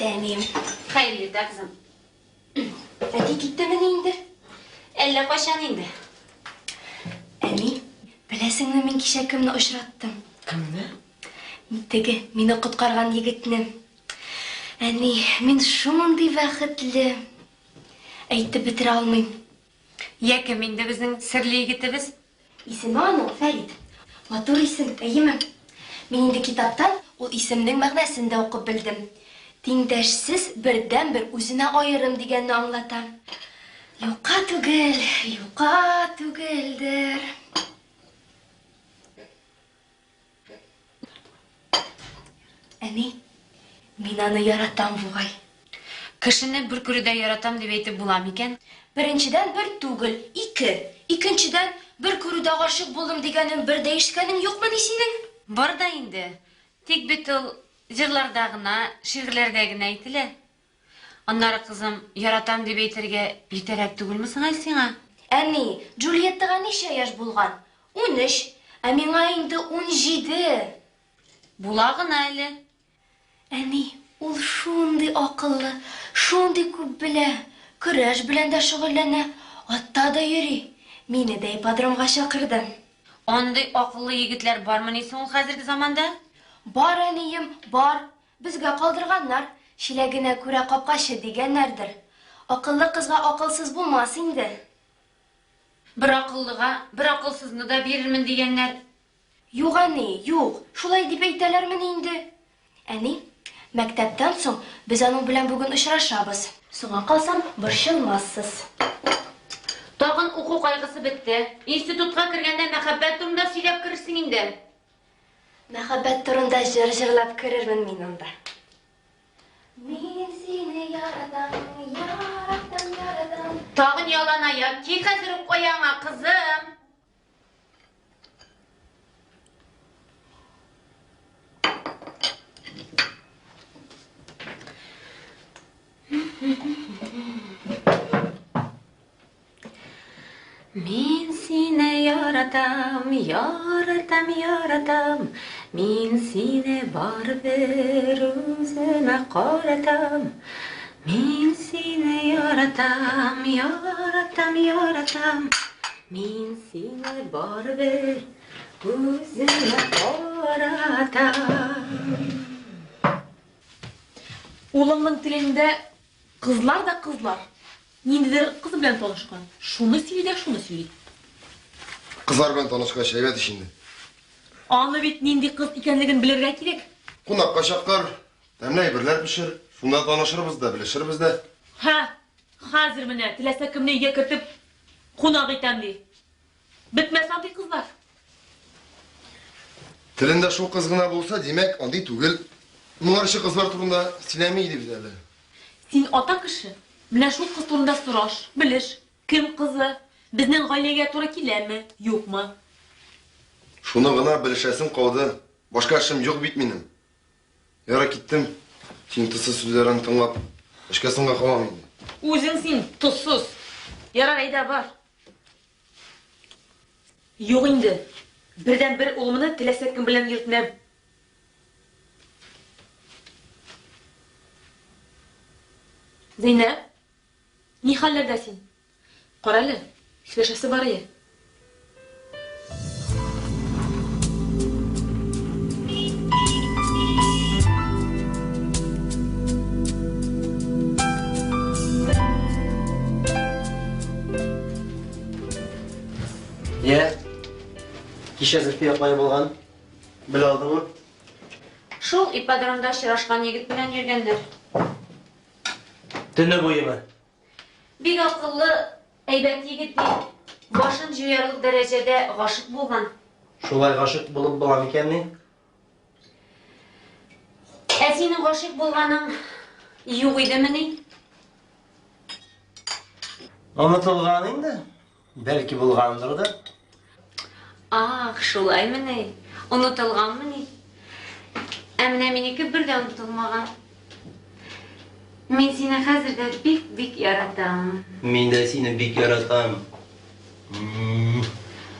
Tanem. Hayırlı da kızım. Hadi gittimin indi. Elle koşan indi. Әми, білесіңі мен кеше кімні ұшыраттым? Кімні? Тегі, мені құтқарған егітні. Әми, мен шундый бақытлы. Әйтіп бітіре алмайм. Кім енді біздің сірлі егітіміз? Исімі аның, Фәрид. Матур исім, әйімі. Мен енді китаптан ол исімнің мәғнәсін де оқып білдім. Теңдәшсіз бірден бір өзіне айырым дегенні аңлатам. Юқа түгелдер. Әне, мен аны яратам буғай. Кішіні бір күріде яратам деп айтып болам екен. Біріншіден бір түгіл, екі. Икіншіден бір күріде ғашық болдым дегенің бір дейшкенің yok mu несінің? Бар да енді. Тек бет ол жырлардағына, шиғылердегіне айтылы. Онлары қызым, яратам деп айтерге етерек түгіл мүсің айсыңа? Әне, Джульеттіға неше яш болған? 13, әмеңа енді 17. Бұлағын әлі. Әне, ол шундый ақыллы, шундый көп біле, күрәш білән дә шүғылләнә, атта да йөри. Мені дә ипподромға шақырды. Ондай ақыллы егітлер бар мı несің ол қазіргі заманда? Бар, әнейім, бар. Бізге қалдырғанлар, шиләгенә күрә қапқашы дегеннәрдер. Ақыллы қызға ақылсыз болмас инде. Бір ақыллыға, бір ақылсызны да берірмін дегенлер. Юқ, әне, юқ. Шулай деп әйтәләр мен инде. Әне, мәктәптән соң біз аның белән бүген очрашабыз. Соңа қалсам, борчылмассыз. Тағын оқу қайғысы бітті. Институтқа кіргенде мәхәббәт турында сөйләп кірсің инде. Мәхәббәт турында жыр-жырлап керермен мин анда. Мин сине яратам, яратам, яратам. Тағын ялан аяп, ки қазір қояңа қызым. Мен сені яратам, яратам, яратам. Мен сені барбір өзіме қаратам. Мен сені яратам, яратам, яратам. Мен сені барбір өзіме қаратам. Улыңның тілінде қызлар да қызлар. Ненділер қыз білән танышқан. Шуны сөйлейді, шуны сөйлейді. Қызлар білән танышқан шәйбәт ішінде. Аны бет нендей қыз екенлігін білерге керек. Қонаққа шаққар, тәмләй бірлер пішір. Шунда танышырбыз да, білішірбіз да. Қазір міне, тіләсә кімне үйге кіртіп, қонақ етем дей. Бітмәс андый қызлар. Тілінде шу қызғына болса, демек, андый түгел. Мұңаршы қызлар турында сөйләмейді біз әлі. Сен ата кіші, міне шу қыз турында сұраш, біліш, кім қызы, бізнің ғайлеге тура келәме, yok mu? Шуны ғына білішәсін қауды, башқа ішім жоқ бит менің. Яра кеттім, сен тұсы сөздерін тыңлап, ішкесінға қауам енді. Өзің сен тұссыз, яра айда бар. Yok енді, бірден бір ұлымыны тіләсә кім білән ертмәм. Zeynep, ne hallerdesin? Qarali, сөйләшәсе бар ие. Кеше Зөлфия апай болған. Біл алдыңмы? Шул ипподромда очрашқан егет белән йөргәннәр. Түні бойымы? Бик ақыллы, әйбәт егет дейт. Башын жүйерлік дәрәжәдә ғашық болған. Шулай ғашық болып болам икәнни? Синең ғашық болғаның юк идемени? Онытылған инде. Бәлки булгандыр да. Ах, шулаймыни? Онытылганмыни? Әмінә минеке бірдә онытылмаған. Мен сені хәзердә бик яратам. Мен дә сине бик яратам.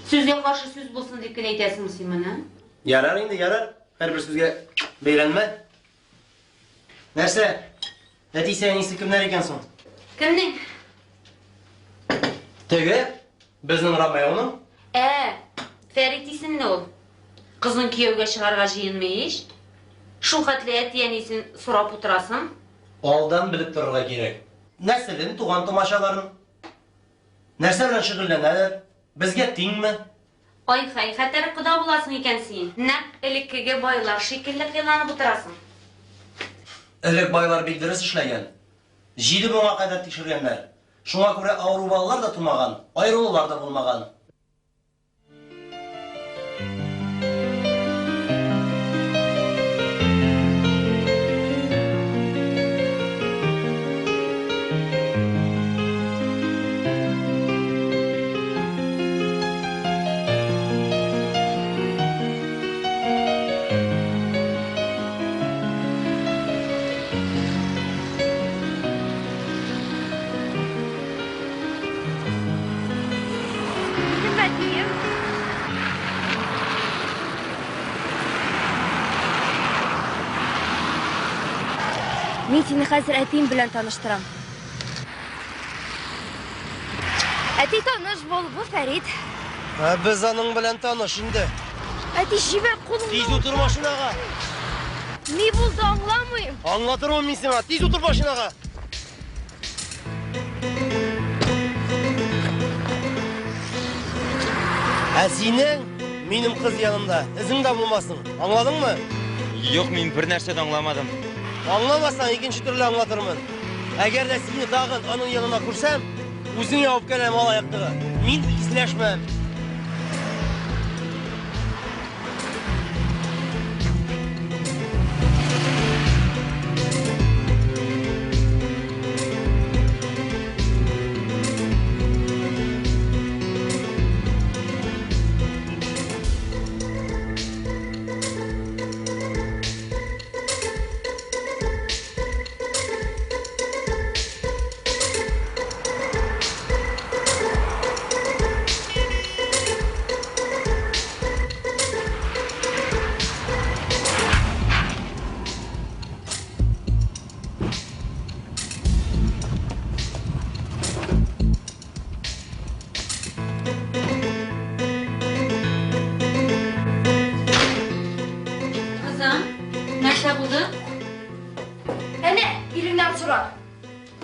Сүзгә каршы сүз булсын дип кенә әйтәсең син моны? Ярар инде, ярар. Һәрбер сүзгә бәйләнмә. Нәрсә? Әти сәнесі кімдер екенсің? Кімнің? Теге, біздің Ромеоның? Фәрит исемле ул. Кызын кияүгә чыгарга җыенмый иш. Шул хәтле әтиәнисен сорап утырасың. Алдан біліп тұрырға керек. Нәселін, туған томашаларын. Нәрсә белән шөгыльләнәләр? Безгә тиңме? Ай-хай, хәтәр кода буласың икән син. Нәкъ элеккеге байлар шикелле кыйланып утырасың. Элек байлар бик дөрес эшләгән. 7 буңа кадәр тикшергәннәр. Шуңа күрә авыру балалар да тумаган, аерылулар да булмаган. Мен сені хәзер әтиң белән таныштырам. Әти таныш бул, бу Фәрит. Без аның белән таныш инде. Әти җибәр кулыңны. Тиз утыр машинага. Ни булды аңламыйм. Аңлатырмын мин сиңа. Тиз утыр машинага. Синең минем кыз янымда. Изең дә булмасын. Аңладыңмы? Юк, мин бер нәрсә дә аңламадым. Аңламасаң икенче төрле аңлатырмын. Әгәр дә сине тагын аның янына күрсәм, үзең явып кәләм алаяктыгы. Мин изләшмәм.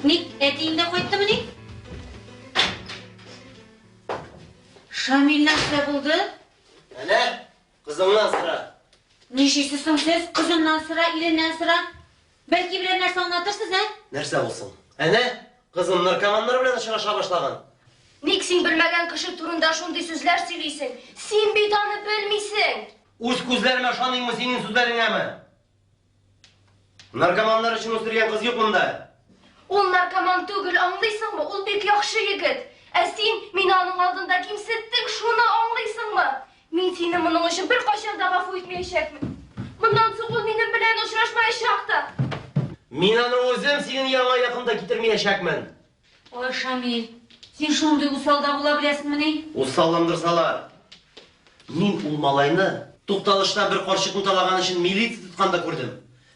Ник, әтиңдә кайттымы ник? Шамил нәрсә булды? Әнә, кызыңнан сыра. Нишисез соң сез? Кызымнан сыра, иленнән сыра? Бәлки белән нәрсә аңлатырсыз, Нәрсә булсын? Әнә, кызым наркоманнар белән очраша башлаган. Ник син белмәгән кеше турында шундый сүзләр сөйлисең? Син бит аны белмисең. Үз күзләремә ышанмыйммы синең сүзләреңәме? Наркоманнар өчен үстергән кыз юк монда. Ул наркоман түгел, аңлыйсыңмы? Ул бик яхшы егет. Син мин аның алдында кимсеттең, шуны аңлыйсыңмы? Мин сине моның өчен бер кайчан да гафу итмәячәкмен. Моннан соң ул минем белән очрашмаячак та. Мин аны үзем синең яныңа якында китермәячәкмен. Ой, Шамил, син шундый усалда була беләсеңме? Усалландырсалар. Мин ул малайны тукталышта бер карчыкны талаган өчен милиция тотканда күрдем.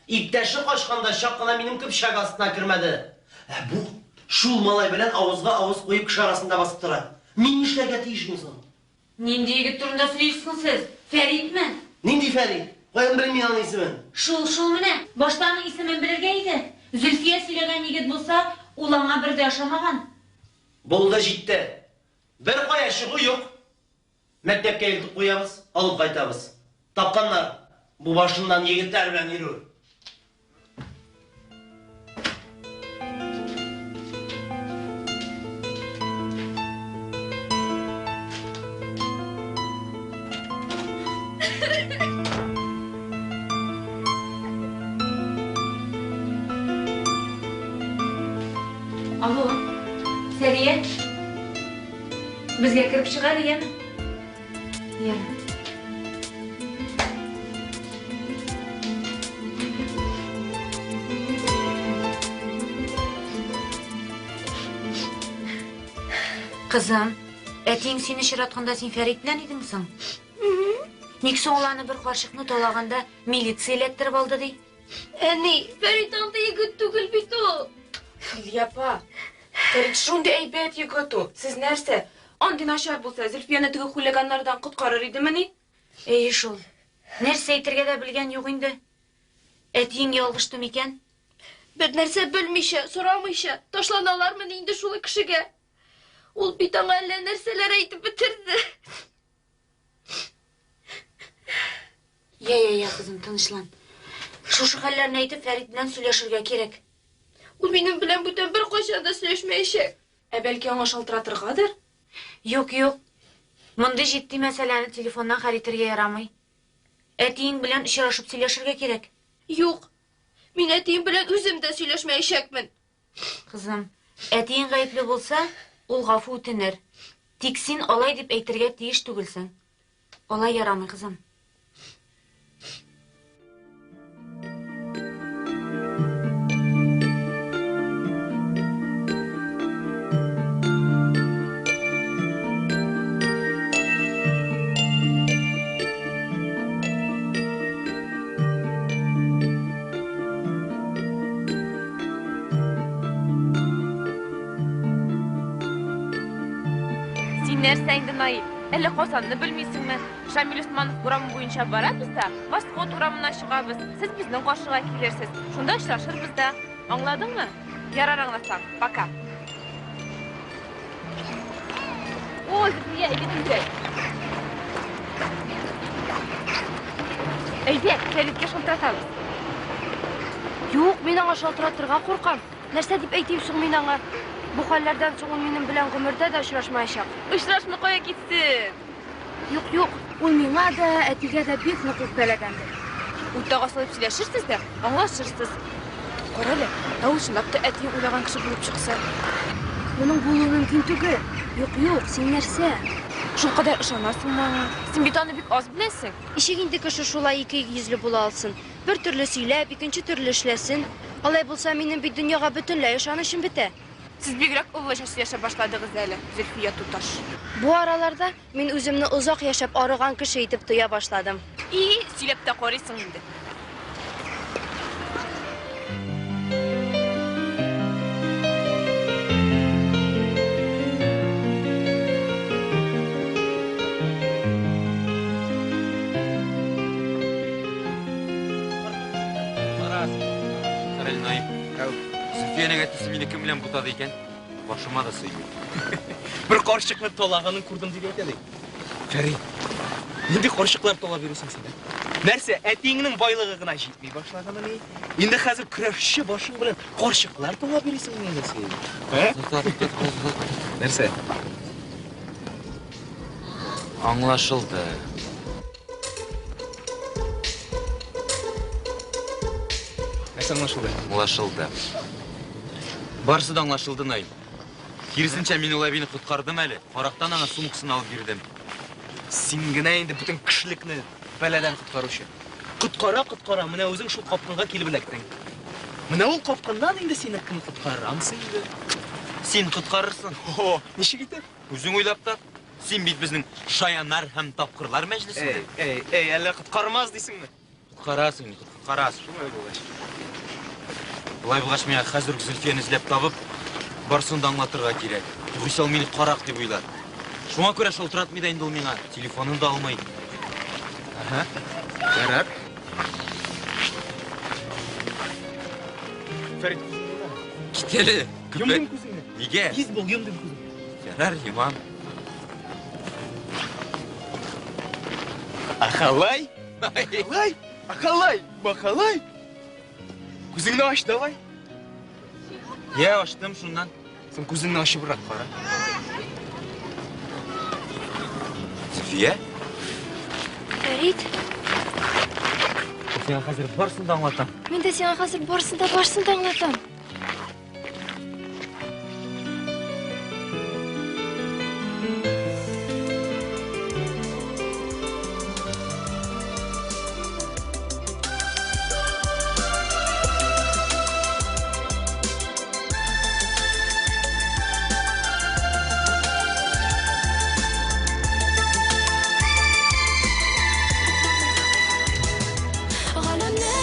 Иптәше качканда чак кына минем көпчәк астына кермәде. Бу шул малай белән авызга авыз куеп кеше арасында басып тора. Мин нишләргә тиешмен соң? Нинди егет турында сөйлисез сез? Фәритме? Нинди Фәрит? Каян белим мин аның исемен? Шул менә. Башта аның исемен белергә иде. Зөлфия сөйләгән егет булса, ул аңа бер дә ошамаган. Булды җитте. Бер кая чыгу юк. Мәктәпкә илтеп куябыз, алып кайтабыз. Тапканнар, бу башыннан егетләр белән йөрү. Алло, Сәрия, безгә кереп чыгар, яме? Яме. Кызым, әтиң сине чиратканда син Фәрит белән идең соң? Ник соң ул аны бер карчыкны талаганда милиция эләктереп алды ди? Әни, Фәрит аңды егіт түгіл бит ул. Хилияпа, Фәрит шундай әйбәт егет ул. Сез нәрсә? Андый начар булса, Зөлфияны теге хулиганнардан коткарыр идеме? Әйе шул. Нәрсә әйтергә дә белгән юк инде. Әтиң ялгышты микән? Бер нәрсә белмичә, сорамыйча, ташланалармы инде шул кешегә? Ул бит аңа әллә нәрсәләр әйтеп бетерде. Я, кызым, тынычлан. Шушы хәлләрне әйтеп Фәрит белән сөйләшергә кирәк. Ул минем белән бүтән бер кайчан да сөйләшмәячәк. Бәлки аңа шалтыратыргадыр? Юк. Мондый җитди мәсьәләне телефоннан хәл итәргә ярамый. Әтиң белән очрашып сөйләшергә кирәк. Юк. Мин әтием белән үзем дә сөйләшмәячәкмен. Кызым, әтиң гаепле булса, ул гафу үтенер. Тик син алай дип әйтергә тиеш түгелсең. Алай ярамый, кызым. Нәрсә инде Наил? Әле касанны белмисеңме? Шамил Усманов урамы буенча барабыз да, Восход урамына чыгабыз. Сез безнең каршыга килерсез. Шунда очрашырбыз да. Аңладыңмы? Ярар аңласаң. Пока. О, Зөлфия, әйдә. Әйдә, Фәриткә шалтыратабыз. Юк, мин аңа шалтыратырга куркам. Нәрсә дип әйтим соң мин аңа? Бу хәлләрдән соң ул минем белән гомердә дә очрашмаячак. Очрашмый кая китсен? Юк, ул миңа да, әтигә дә бик нык үпкәләгәндер. Уртага салып сөйләшерсез дә, аңлашырсыз. Карале, чынлап та әтиң уйлаган кеше булып чыкса. Моның булуы мөмкин түгел. Юк, син нәрсә? Шул кадәр ышанасыңмы аңа? Син бит аны бик аз беләсең. Ишек инде кеше шулай ике йөзле була алсын. Бер төрле сөйләп, икенче төрле эшләсен. Алай булса минем бит дөньяга бөтенләй ышанычым бетә. Сез бигрәк олы яшәп башладыгыз әле, Зөлфия туташ. Бу араларда мин үземне озак яшәп арыган кеше итеп тоя башладым. Сөйләп тә карыйсың инде. Зөлфияның әтisi мине кем белән бутады икән? Башыма да сыймый. Бер карчыкны талаганын күрдем дип әйтәлек. Фәрит, нинди карчыклар тала бирәсең син? Нәрсә, әтиңнең байлыгы гына җитми башлаганмы? Инде хәзер көрәшче башың белән карчыклар тала бирәсең инде син. Нәрсә? Аңлашылды. Нәрсә аңлашылды? Барысы да аңлашылды, Наил. Киресенчә мин ул әбине коткардым әле. Карактан аңа сумкасын алып бирдем. Син генә инде бүтән кешелекне бәладән коткаручы. Коткара, менә үзең шул капканга килеп эләктең. Менә ул капканнан инде сине кем коткарамсың инде? Син коткарырсың. Ничек итеп? Үзең уйлап тап. Син бит безнең шаяннар һәм тапкырлар мәҗлесендә. Әллә коткармас дисеңме? Коткарасың. Шулай булгач. Булай булгач миңа хәзер Зөлфияны эзләп табып, барсын да аңлатырга кирәк. Югыйсә ул мине карак дип уйлар. Шуңа күрә шалтыратмый да инде ул миңа. Телефонын да алмый. Ярар. Фәрит, Китәле. йомдым күзеңне. Нигә? Йөз бул, йомдым күзеңне. Ярар, имам. Ахалай. Бахалай. Күзеңне аш, давай. Я ачтым шуннан. Сен күзеңне ачыбрак кара. Зөлфия? Фәрит, Сиңа хәзер барсын да аңлатам. мин дә сиңа хәзер барсын да аңлатам. Галамне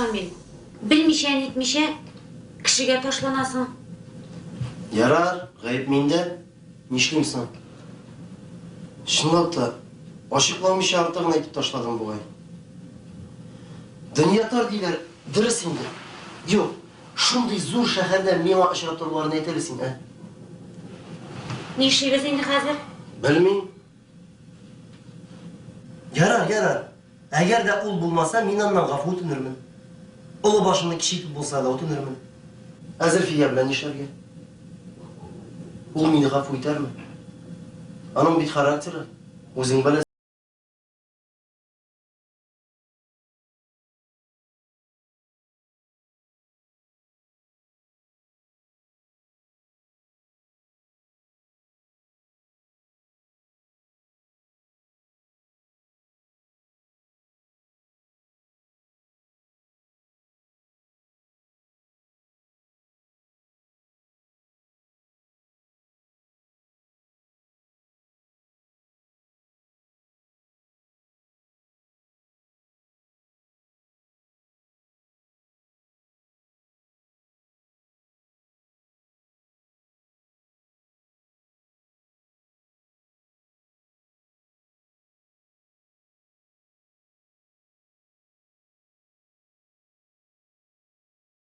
Шамил. Білмеше, нетмеше, кішіге ташланасың. Ярар, ғайып менде. Нешлеймсің? Шынлап та, ашықламыша артығын айтып ташладым бұғай. Дүния тар дейлер, дұрыс енді. Жоқ, шындай зор шәһәрдә миңа ашыратуларын әйтелесің, ә? Не işleyeceğiz енді қазір? Білмейм. Ярар. Әгер дә ул булмаса, мин аннан гафу үтенермен. Олы башымны кичитеп булса да үтенермен. Зөлфия белән нишләргә? Ул мине гафу итәрме? Аның бит характеры, үзең беләсең.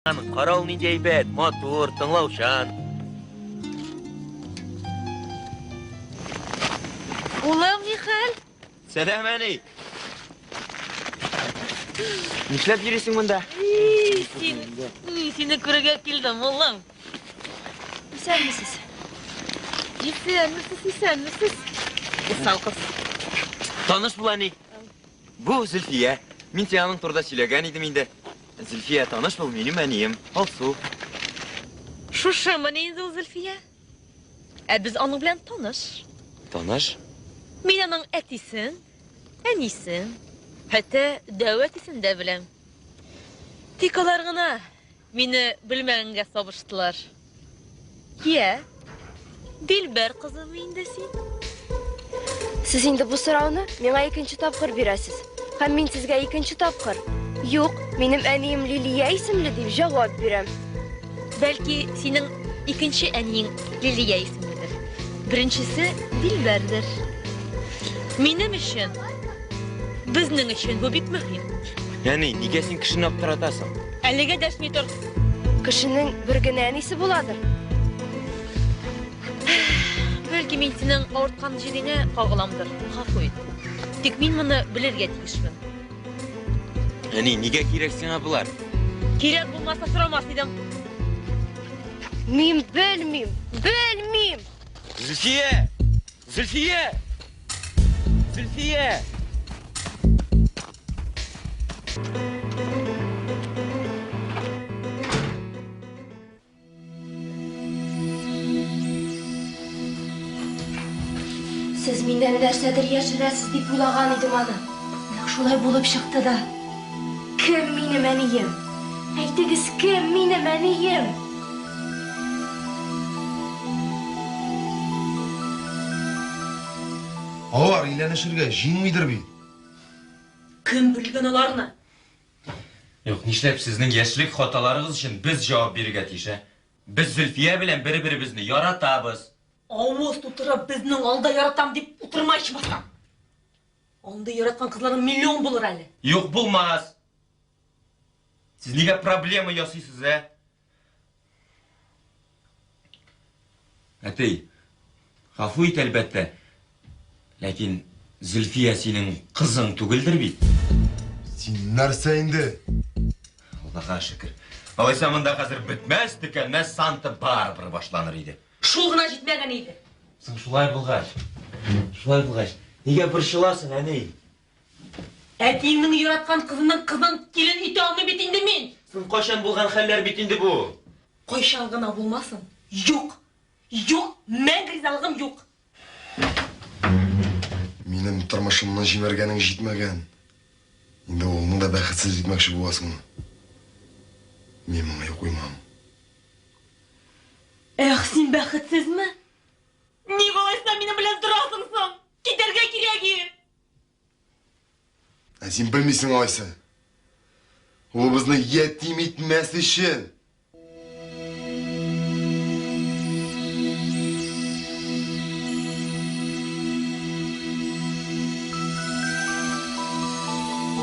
Қарау не дейбет, мотор, тыңлаушан. Улым, Михаил. Сәлем, әни. Нишләп йөрисең монда? Сені көріге келдім, улым. Исәнмесез? Исәнмесіз. Сау қыз. Таныш бул, әни. Бу Зөлфия. Мин сенің турда сөйләгән идем инде. Зөлфия таныш бул, минем әнием. Алсу. Шушымы нейді ул Зөлфия? Біз аның белән таныш. Таныш? Мин аның әтисен, әнисен, хәтта дәүәтисен дә беләм. Тик алар гына мине белмәгәнгә сабыштылар. Я, Дилбәр кызымы инде син? Сез инде бу сорауны миңа икенче тапкыр бирәсез. Һәм мин сезгә икенче тапкыр юк, минем әнием Лилия исемле дип җавап бирәм. Бәлки синең икенче әниең Лилия исемледер. Беренчесе Дилбәрдер. Минем өчен, безнең өчен бу бик мөһим. Яни, нигә син кешене аптыратасың? Әлегә дәшми тор. Кешенең бер генә әнисе буладыр. Бәлки мин синең авырткан җиреңә кагыламдыр. Гафу ит. Тик мин моны белергә тиешмен. Яни, нигә кирәк сиңа булар? Кирәк булмаса сорамас идем. Мин белмим. Зөлфия! Зөлфия! Зөлфия! Сез миндән нәрсәдер яшерәсез дип уйлаган идем аны. Нәкъ шулай булып чыкты да. Кем минем әнием? Әйтегез, кем минем әнием? Алар өйләнешергә җыенмыйдыр бит. Кем белгән аларны? Юк, нишләп сезнең яшьлек хаталарыгыз өчен без җавап бирергә тиеш? Без Зөлфия белән бер-беребезне яратабыз. Авыз тутырып безнең алда яратам дип утырмайчы басам. Анда яраткан кызларың миллион булыр әле. Юк, булмас. Сез нигә проблема ясыйсыз, Әтей, гафу ит әлбәттә. Ләкин Зөлфия синең кызың түгелдер бит. Син нәрсә инде? Аллаһка шөкер. Алайса монда хәзер бетмәс, тикәнмәс санты барыбер башланыр иде. Шул гына җитмәгән иде. Син шулай булгач. Нигә борчыласың, әни? Әтиңнең яраткан кызының килен ите алмый бит инде мин. Син кайчан булган хәлләр бит инде бу? Кайчан гына булмасын. Юк, мәңге ризалыгым юк. Минем тормышымны җимәргәнең җитмәгән. Инде улны да бәхетсез итмәкче буласың. Мин моны куймам. Син бәхетсезме? Ни булайса минем белән торасың соң? Китәргә кирәк. Син белмисең, алайса. O bizni yetim etmesi için.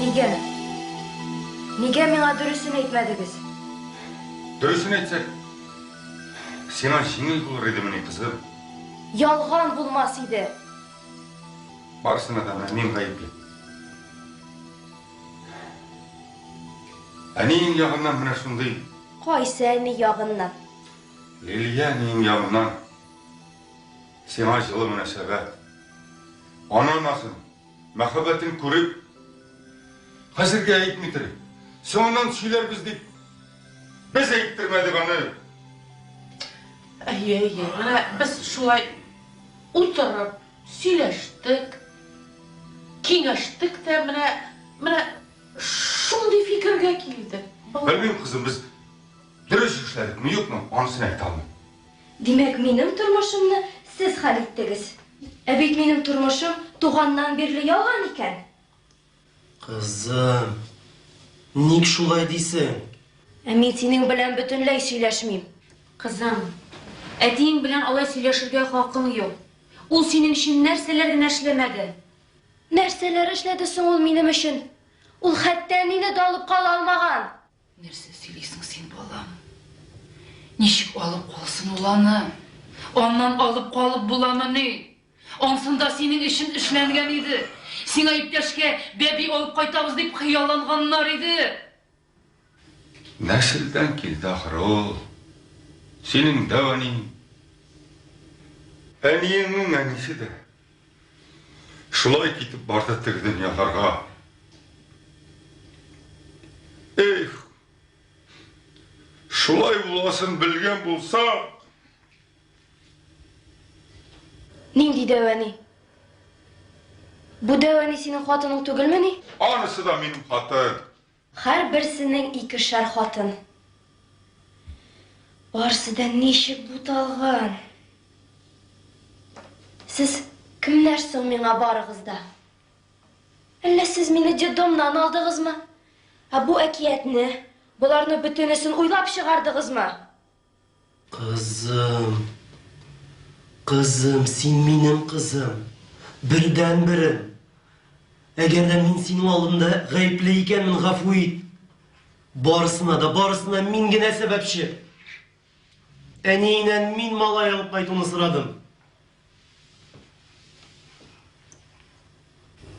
Nega? Nega menga durusini aytmadingiz? Dürüsün etsek, sana жеңіл bulur edimini kızım. Yolg'on bo'lmas edi. Barısına da men gayipli. Әнейін яғынан мына шындай, Qaysi ne yog'indan? Liliyaning yağından, sana жылы münasebet, ananasın, мәхәббәтін көріп, қазірге айтмытыр, соңынан сөйлер біз деп, biz ayttirmedik anı. Әйе, мына біз шулай отырып, сөйлештік, кеңештік те мына шундай fikirге келдік. Білмеймін қызым, біз дұрыс işledik mi yok mu? Anısını ayta алмаймын. Demek benim turmuşumni siz hal ettiniz. Evet benim turmuşum tuğandan beri yolg'on ekan. Kızım, ник şulay deysin? Men sening bilan butunlay сөйләшмим. Kızım, әтиң белән алай сөйләшергә хакың юк. Ул синең өчен нәрсәләр генә эшләмәде. Нәрсәләр эшләде соң ул минем өчен? Ул хәтта мине дә алып кала алмаган. Нәрсә сөйлисең син, балам? Ничек алып калсын ул аны? Аннан алып калып буламыни? Ансында синең өчен эшләнгән иде. Сиңа иптәшкә бәби алып кайтабыз дип хыялланганнар иде. Нәсілден келді ақыры ол. Сенің дәуәнің, әнейіңнің әнесі де. Шулай кетіп барды тік дүнияларға. Эх, шулай боласын білген болса. Нинди дәвәни? Бу дәвәни синең хатының түгелмени? Анысы да менің хатым. Һәр берсенең икешәр хатын. Барысы да ничек буталган. Сез кемнәр соң миңа барыгызда? Әллә сез мине детдомнан алдыгызмы? Бу әкиятне, буларны бөтенесен уйлап чыгардыгызмы? Kızım, sen benim kızım. Birden birim. Eğer de min senin alında gaypliyken min gafu et. Barısına min gene sebepçi. Eneyinen min malay alıp kaytını sıradım.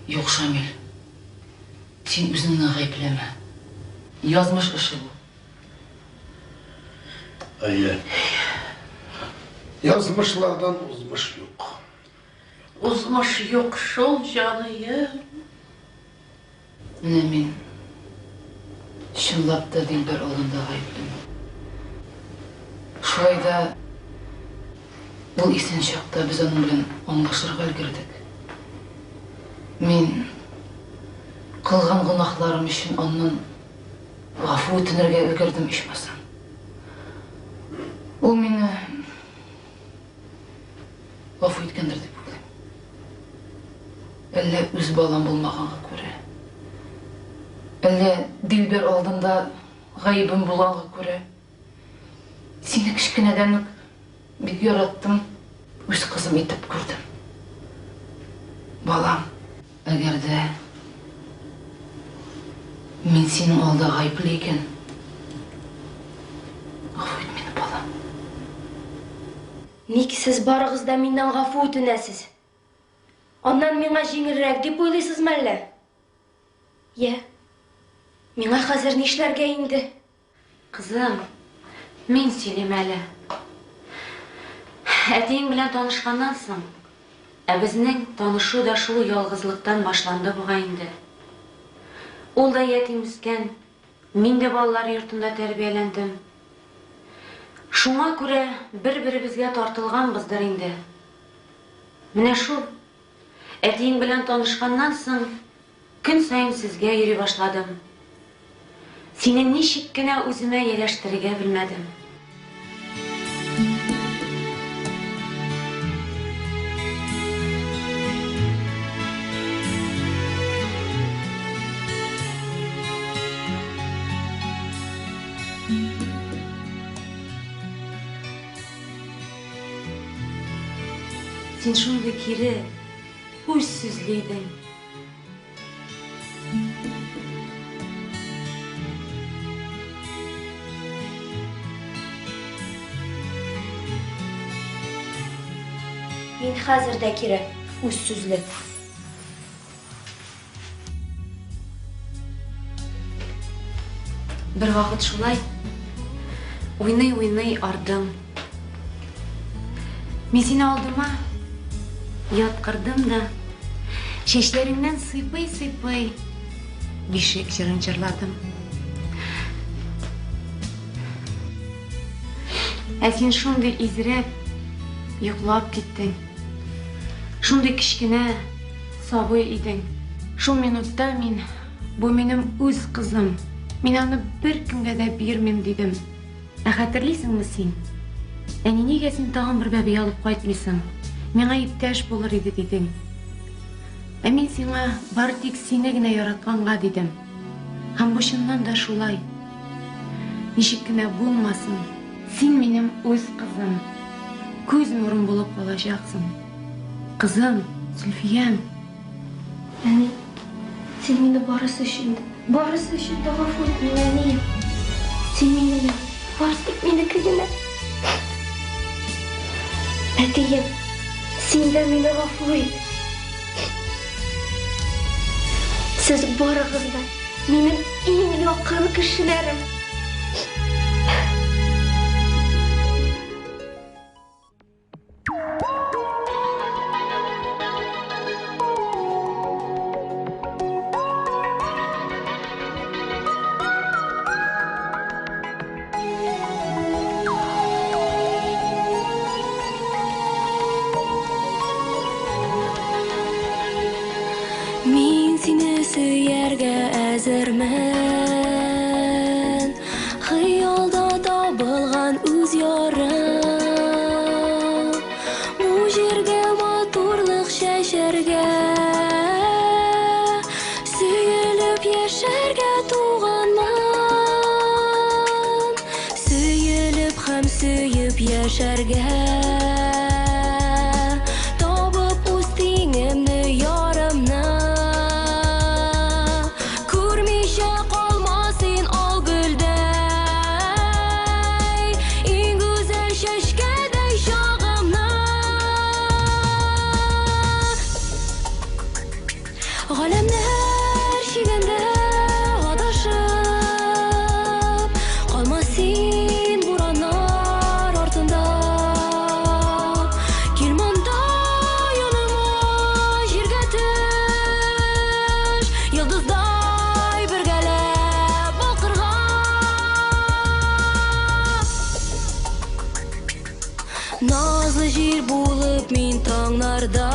Yok Şamil, sen özünü gaypleme. Yazmış işi bu. Әйе. Yazmışlardan uzmuş yok. Uzmuş yok şol canıyım. Менә мин чынлап та Дилбәр алдында гаеплемен. Шулай да ул исән чакта без аның белән аңлашырга өлгердек. Мин кылган гынахларым өчен аннан гафу үтенергә өлгердем ичмасам. Ул мине гафу иткәндер дип уйлыйм. Әллә үз балам булмаганга күрә. Әллә Дилбәр алдында гаебім булганга күрә. Сине кичкенәдән үк бик яраттым, үз кызым итеп күрдем. Балам, әгәр дә мин синең алда гаепле икән, гафу ит мине, балам. Ник сез барыгыз да миннән гафу үтенәсез? Аннан миңа җиңелрәк дип уйлыйсызмы әллә? Я. Миңа хәзер нишләргә инде? Кызым, мин сөйлим әле. Әтиң белән танышканнан соң, безнең танышу да шул ялгызлыктан башланды буга инде. Ул да ятим үскән, мин дә балалар йортында тәрбияләндем. Шуңа күрә бер-беребезгә тартылганбыздыр инде. Менә шул әтиң белән танышканнан соң көн сайын сезгә йөри башладым. Сине ничек кенә үземә яләштерергә белмәдем. Сен шундый кире, үз сүзлейдің. Мен хәзер дә кире, үз сүзле. Бір вақыт шулай, уйный ардым. Мен сені алдыма яткырдым да, шешлеріңнен сыйпый бишек жырын жырладым. Сен шундый изреп, йоклап кеттің. Шундый кішкене сабый идің. Шул минутта мен, бу минем үз қызым. Мен аны бір кімге дә бирмим дидем. Хәтерлисеңме син? Нигә син тагын бер бәби алып кайтмыйсың? Миңа иптәш булыр иде дидең. Мин сиңа бар тик сине генә яратканга дидем. Һәм бу чыннан да шулай. Ничек кенә булмасын, син минем үз кызым. Күз нурым булып калачаксың. Кызым, Зөлфиям. Әни, сен мине барысы өчен дә гафу ит мине, әнием. Сен мине бар тик минеке генә. Әтием, син дә мине гафу ит. Сез барыгыз да минем иң якын кешеләрем. Мин сине сөяргә әзермен, хыялда табылган үз ярым. Бу җиргә матурлык чәчәргә, сөелеп яшәргә туганмын. Сөелеп һәм сөеп яшәргә. Галәмнәр чигендә адашып, калма син бураннар артында. Кил монда яныма җиргә төш, йолдыздай бергәләп балкырга. Назлы җир булып мин таңнарда